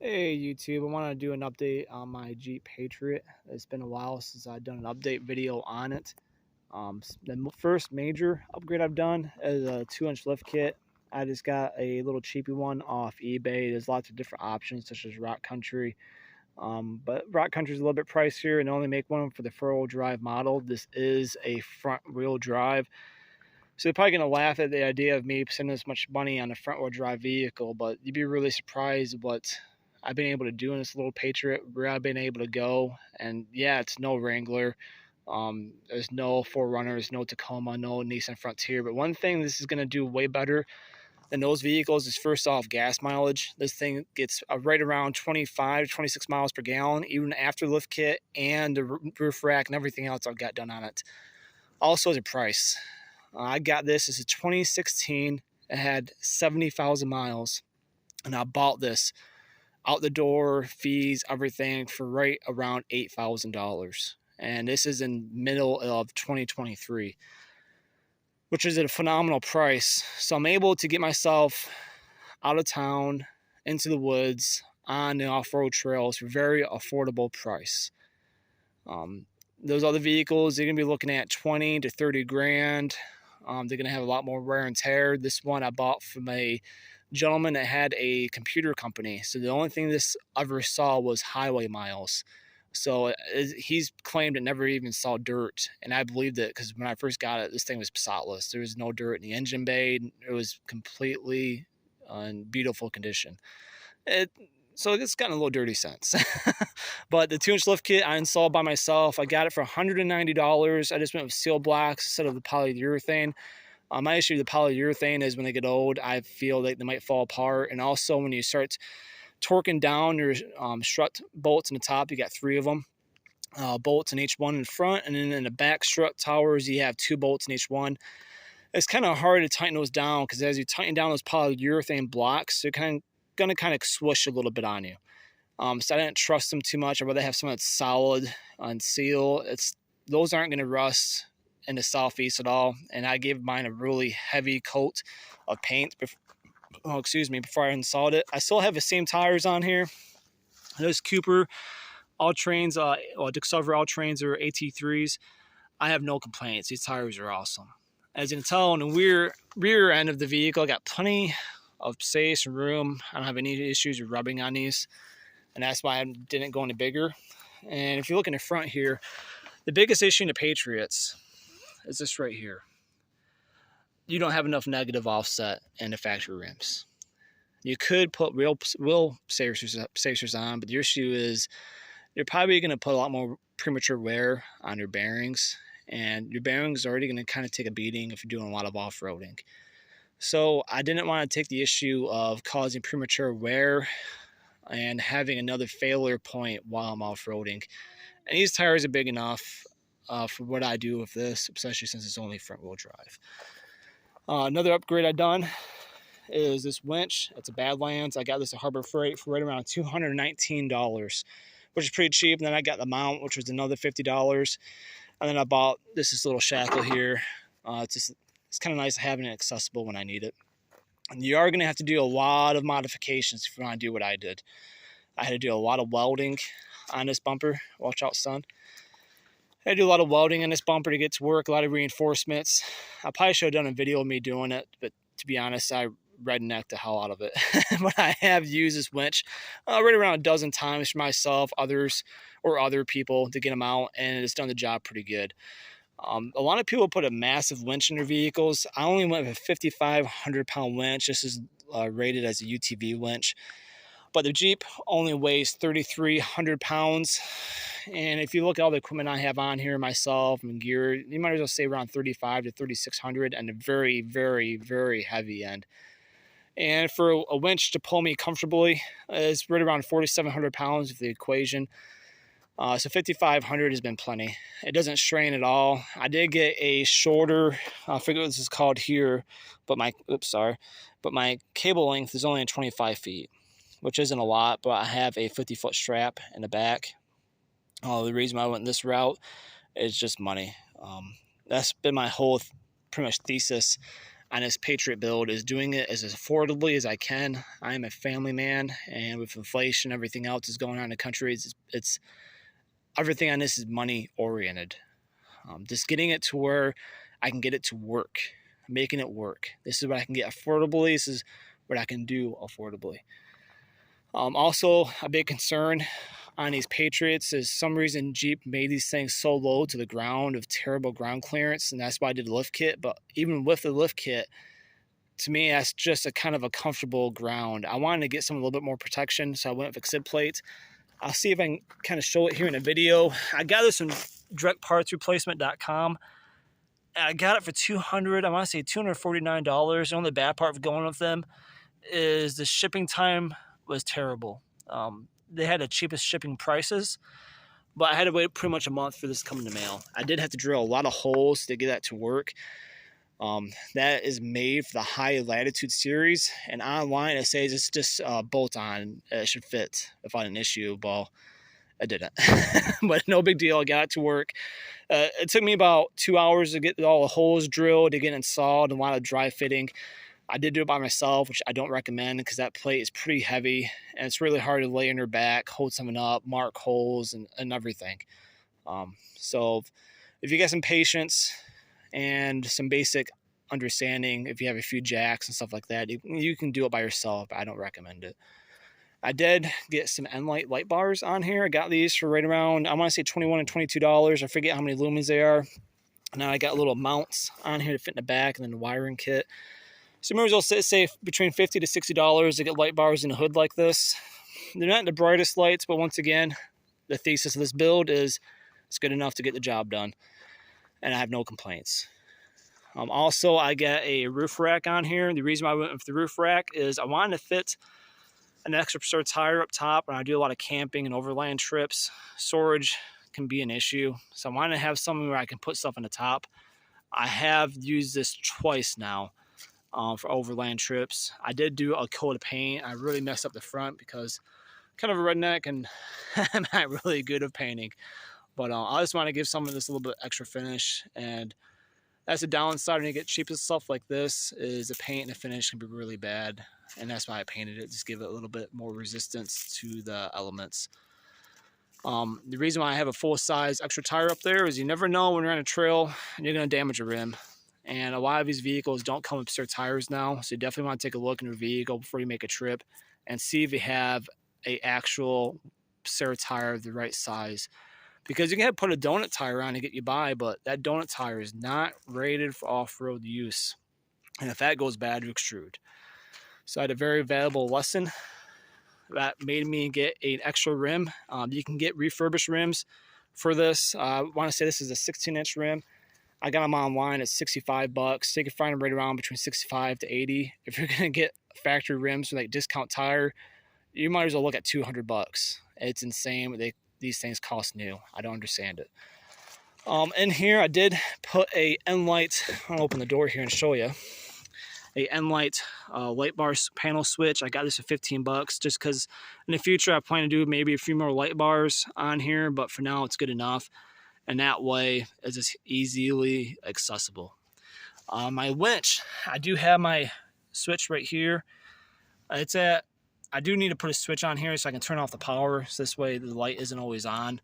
Hey YouTube, I want to do an update on my Jeep Patriot. It's been a while since I've done an update video on it. The first major upgrade I've done is a 2-inch lift kit. I just got a little cheapy one off eBay. There's lots of different options such as Rock Country. But Rock Country is a little bit pricier and they only make one for the 4-wheel drive model. This is a front wheel drive. So they're probably going to laugh at the idea of me spending this much money on a front wheel drive vehicle, but you'd be really surprised what I've been able to do in this little Patriot, where I've been able to go. And yeah, it's no Wrangler. There's no 4Runner, there's no Tacoma, no Nissan Frontier. But one thing this is going to do way better than those vehicles is, first off, gas mileage. This thing gets right around 25 to 26 miles per gallon, even after the lift kit and the roof rack and everything else I've got done on it. Also, the price. I got this as a 2016. It had 70,000 miles, and I bought this out the door, fees, everything, for right around $8,000. And this is in middle of 2023, which is a phenomenal price. So I'm able to get myself out of town, into the woods, on the off-road trails for a very affordable price. Those other vehicles, they're gonna be looking at 20 to 30 grand. They're gonna have a lot more wear and tear. This one I bought from a gentleman that had a computer company, so the only thing this ever saw was highway miles. So he's claimed it never even saw dirt, and I believed it, because when I first got it, this thing was spotless. There was no dirt in the engine bay. It was completely in beautiful condition. So it's gotten a little dirty since. But the 2-inch lift kit I installed by myself. I got it for $190. I just went with steel blocks instead of the polyurethane. My issue with the polyurethane is when they get old, I feel like they might fall apart. And also when you start torquing down your strut bolts in the top, you got 3 of them. Bolts in each one in front, and then in the back strut towers, you have 2 bolts in each one. It's kind of hard to tighten those down, because as you tighten down those polyurethane blocks, they're going to swoosh a little bit on you. So I didn't trust them too much. I'd rather have something that's solid and seal. Those aren't going to rust in the southeast at all. And I gave mine a really heavy coat of paint before I installed it. I still have the same tires on here. Those Cooper All-Trains, Discover All-Trains, or AT3s. I have no complaints. These tires are awesome. As you can tell, on the rear end of the vehicle, I got plenty of space and room. I don't have any issues with rubbing on these, and that's why I didn't go any bigger. And if you look in the front here, the biggest issue in the Patriots is this right here. You don't have enough negative offset in the factory rims. You could put wheel spacers on, but the issue is you're probably going to put a lot more premature wear on your bearings, and your bearings are already going to kind of take a beating if you're doing a lot of off-roading. So I didn't want to take the issue of causing premature wear and having another failure point while I'm off-roading. And these tires are big enough for what I do with this, especially since it's only front-wheel drive. Another upgrade I've done is this winch. It's a Badlands. I got this at Harbor Freight for right around $219, which is pretty cheap. And then I got the mount, which was another $50. And then I bought this little shackle here. It's kind of nice having it accessible when I need it. And you are going to have to do a lot of modifications if you want to do what I did. I had to do a lot of welding on this bumper. Watch out, son. I had to do a lot of welding on this bumper to get to work, a lot of reinforcements. I probably should have done a video of me doing it, but to be honest, I rednecked the hell out of it. But I have used this winch right around a dozen times for myself, others, or other people to get them out, and it's done the job pretty good. A lot of people put a massive winch in their vehicles. I only went with a 5,500-pound winch. This is rated as a UTV winch. But the Jeep only weighs 3,300 pounds. And if you look at all the equipment I have on here myself and gear, you might as well say around 3,500 to 3,600, and a very, very, very heavy end. And for a winch to pull me comfortably is right around 4,700 pounds of the equation. So 5,500 has been plenty. It doesn't strain at all. I did get a shorter, I forget what this is called here, but my cable length is only 25 feet, which isn't a lot, but I have a 50-foot strap in the back. The reason why I went this route is just money. That's been my whole pretty much thesis on this Patriot build is doing it as affordably as I can. I am a family man, and with inflation, everything else is going on in the country. It's everything on this is money oriented. Just getting it to where I can get it to work, making it work. This is what I can get affordably. This is what I can do affordably. Also, a big concern on these Patriots is some reason Jeep made these things so low to the ground of terrible ground clearance, and that's why I did the lift kit. But even with the lift kit, to me, that's just a kind of a comfortable ground. I wanted to get some a little bit more protection, so I went with exhibit plate. I'll see if I can kind of show it here in a video. I got this from directpartsreplacement.com. I got it for $200. I want to say $249. The only bad part of going with them is the shipping time was terrible. They had the cheapest shipping prices, but I had to wait pretty much a month for this to come in the mail. I did have to drill a lot of holes to get that to work. That is made for the high latitude series, and online it says it's just bolt on. It should fit if I had an issue. Well, I didn't, but no big deal. I got it to work. It took me about 2 hours to get all the holes drilled, to get installed, and a lot of dry fitting. I did do it by myself, which I don't recommend because that plate is pretty heavy and it's really hard to lay on your back, hold something up, mark holes, and everything. So if you got some patience and some basic understanding, if you have a few jacks and stuff like that, you can do it by yourself, but I don't recommend it. I did get some Enlight light bars on here. I got these for right around, I want to say $21 and $22. I forget how many lumens they are. Now I got little mounts on here to fit in the back, and then the wiring kit. So maybe they'll say between $50 to $60 to get light bars in a hood like this. They're not the brightest lights, but once again, the thesis of this build is it's good enough to get the job done, and I have no complaints. Also, I got a roof rack on here. The reason why I went with the roof rack is I wanted to fit an extra spare tire up top. When I do a lot of camping and overland trips, storage can be an issue. So I wanted to have something where I can put stuff on the top. I have used this twice now. For overland trips. I did do a coat of paint. I really messed up the front because I'm kind of a redneck and I'm not really good at painting. But I just want to give some of this a little bit extra finish. And that's the downside when you get cheap stuff like this, is the paint and the finish can be really bad. And that's why I painted it, just give it a little bit more resistance to the elements. The reason why I have a full-size extra tire up there is you never know when you're on a trail and you're going to damage a rim. And a lot of these vehicles don't come with spare tires now, so you definitely want to take a look in your vehicle before you make a trip and see if you have an actual spare tire of the right size. Because you can put a donut tire on to get you by, but that donut tire is not rated for off-road use. And if that goes bad, you extrude. So I had a very valuable lesson that made me get an extra rim. You can get refurbished rims for this. I want to say this is a 16-inch rim. I got them online at $65. You can find them right around between $65 to $80. If you're gonna get factory rims with like discount tire, you might as well look at $200. It's insane. These things cost new. I don't understand it. In here, I did put a Enlight. I'll open the door here and show you a Enlight light bar panel switch. I got this for $15 just because in the future I plan to do maybe a few more light bars on here, but for now it's good enough. And that way it's just easily accessible. My winch, I do have my switch right here. I do need to put a switch on here so I can turn off the power, so this way the light isn't always on.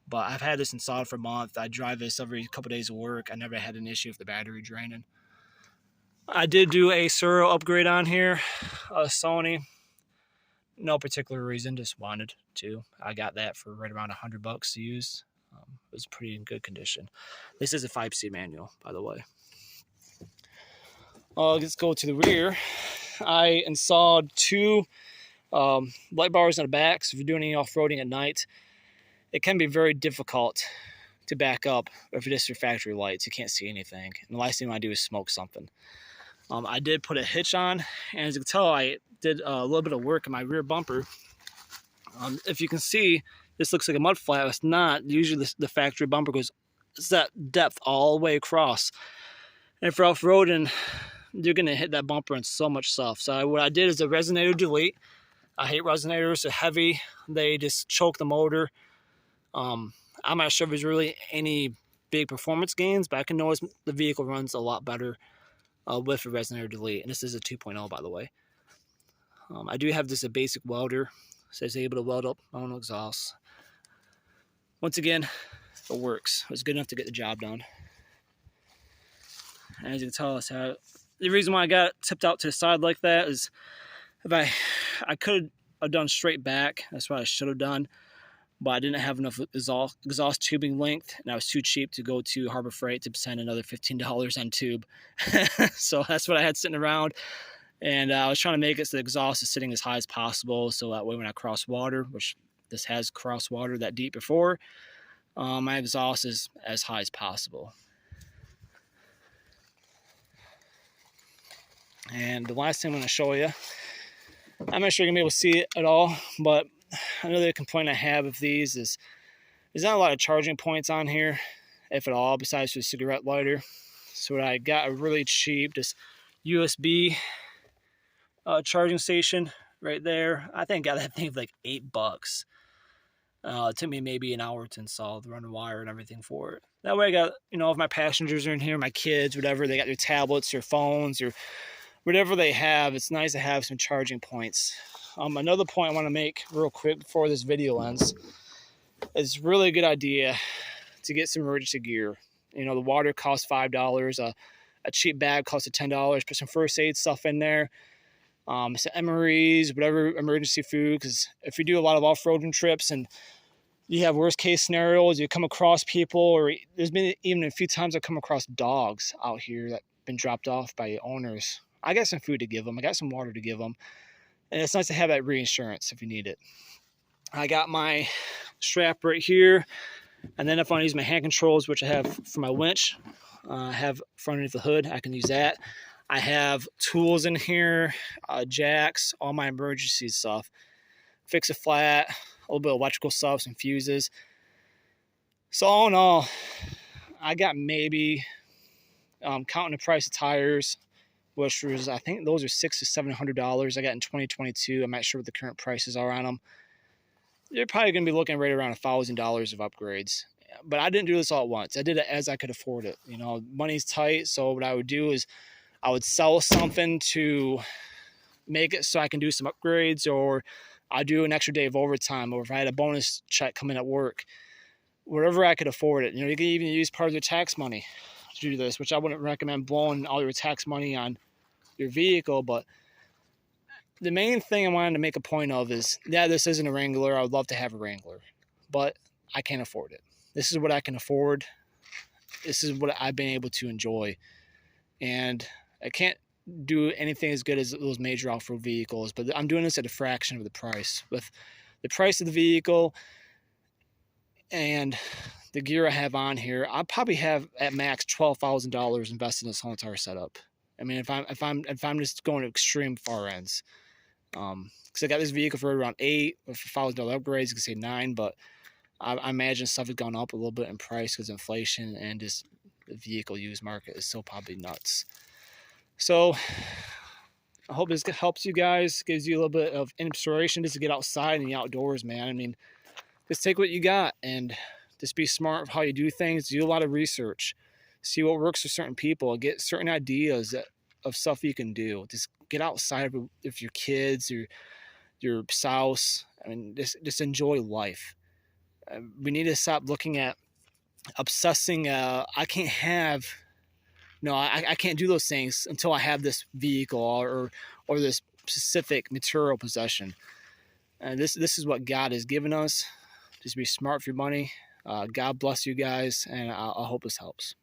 But I've had this installed for a month. I drive this every couple days of work. I never had an issue with the battery draining. I did do a serial upgrade on here, Sony. No particular reason, just wanted to. I got that for right around $100 to use. It was pretty in good condition. This is a 5C manual, by the way. Let's go to the rear. I installed two light bars on the back. So if you're doing any off-roading at night, it can be very difficult to back up if it's your factory lights. You can't see anything. And the last thing I do is smoke something. I did put a hitch on, and as you can tell, I did a little bit of work in my rear bumper. If you can see, this looks like a mud flat. It's not. Usually the factory bumper goes, it's that depth all the way across. And if you're off-roading, you're going to hit that bumper and so much stuff. So what I did is a resonator delete. I hate resonators. They're heavy. They just choke the motor. I'm not sure if there's really any big performance gains, but I can notice the vehicle runs a lot better with a resonator delete. And this is a 2.0, by the way. I do have this a basic welder, so it's able to weld up my own exhaust. Once again, it works. It's good enough to get the job done. And as you can tell, the reason why I got it tipped out to the side like that is if I could have done straight back. That's what I should have done. But I didn't have enough exhaust tubing length, and I was too cheap to go to Harbor Freight to spend another $15 on tube. So that's what I had sitting around. And I was trying to make it so the exhaust is sitting as high as possible, so that way when I cross water, which this has crossed water that deep before, my exhaust is as high as possible. And the last thing I'm going to show you, I'm not sure you're going to be able to see it at all, but another complaint I have of these is there's not a lot of charging points on here, if at all, besides for the cigarette lighter. So I got a really cheap, just USB charging station right there. I think I got that thing for like $8. It took me maybe an hour to install the run wire and everything for it. That way I got, if my passengers are in here, my kids, whatever, they got their tablets, their phones, or whatever they have, it's nice to have some charging points. Another point I want to make real quick before this video ends, it's really a good idea to get some emergency gear. The water costs $5, a cheap bag costs $10, put some first aid stuff in there, some MREs, whatever emergency food, because if you do a lot of off-roading trips and you have worst case scenarios, you come across people, or there's been even a few times I've come across dogs out here that have been dropped off by owners. I got some food to give them. I got some water to give them. And it's nice to have that reinsurance if you need it. I got my strap right here. And then if I want to use my hand controls, which I have for my winch, I have underneath the hood, I can use that. I have tools in here, jacks, all my emergency stuff. Fix a flat, a little bit of electrical stuff, some fuses. So all in all, I got maybe, counting the price of tires, which was, I think those are $600 to $700 I got in 2022. I'm not sure what the current prices are on them. You're probably going to be looking right around $1,000 of upgrades. But I didn't do this all at once. I did it as I could afford it. Money's tight, so what I would do is I would sell something to make it so I can do some upgrades, or I'd do an extra day of overtime, or if I had a bonus check coming at work, whatever I could afford it. You can even use part of your tax money to do this, which I wouldn't recommend blowing all your tax money on your vehicle. But the main thing I wanted to make a point of is, yeah, this isn't a Wrangler. I would love to have a Wrangler, but I can't afford it. This is what I can afford. This is what I've been able to enjoy. And I can't do anything as good as those major off-road vehicles, but I'm doing this at a fraction of the price. With the price of the vehicle and the gear I have on here, I probably have at max $12,000 invested in this whole entire setup. I mean, if I'm just going to extreme far ends, because I got this vehicle for around $8,000 with $1,000 upgrades, you can say $9,000, but I imagine stuff has gone up a little bit in price because of inflation, and just the vehicle used market is still probably nuts. So I hope this helps you guys, gives you a little bit of inspiration just to get outside in the outdoors, man. I mean, just take what you got and just be smart of how you do things. Do a lot of research, see what works for certain people, get certain ideas of stuff you can do. Just get outside with your kids or your spouse. I mean, just enjoy life. We need to stop looking at obsessing. I can't do those things until I have this vehicle or this specific material possession. And this is what God has given us. Just be smart with your money. God bless you guys, and I hope this helps.